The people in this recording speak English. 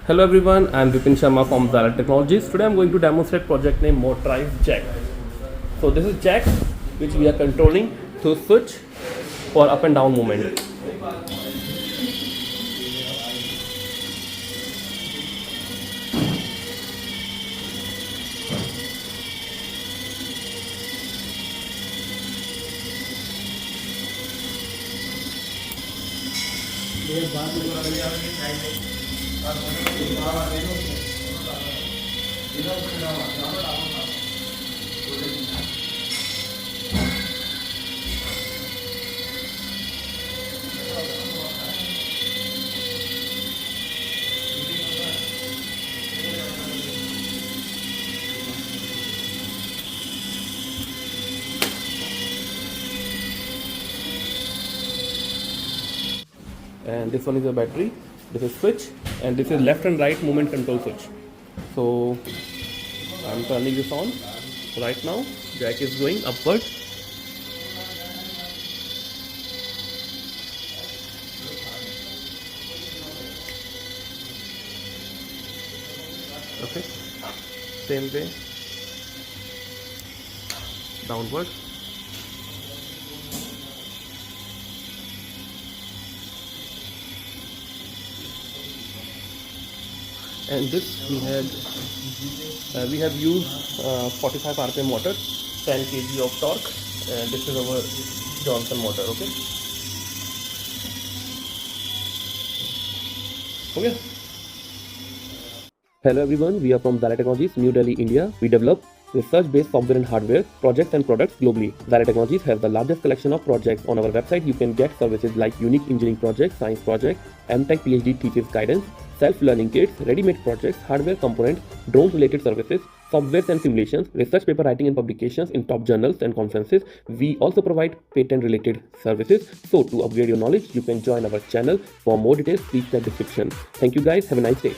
Hello everyone, I'm Vipin Sharma from Xilir Technologies. Today I'm going to demonstrate project name Motorized Jack. So this is jack which we are controlling through switch for up and down movement. And this one is a battery, this is switch, and this is left and right movement control switch. So I'm turning this on right now. Jack is going upward. Okay, same way downward. And this we have used 45 rpm motor, 10 kg of torque, and this is our Johnson motor. Okay. Hello everyone, we are from Xilir Technologies, New Delhi, India. We develop research-based software and hardware projects and products globally. Xilir Technologies has the largest collection of projects. On our website, you can get services like unique engineering projects, science projects, MTech PhD thesis guidance, self-learning kits, ready-made projects, hardware components, drone-related services, softwares and simulations, research paper writing and publications in top journals and conferences. We also provide patent-related services. So to upgrade your knowledge, you can join our channel. For more details, please check the description. Thank you guys. Have a nice day.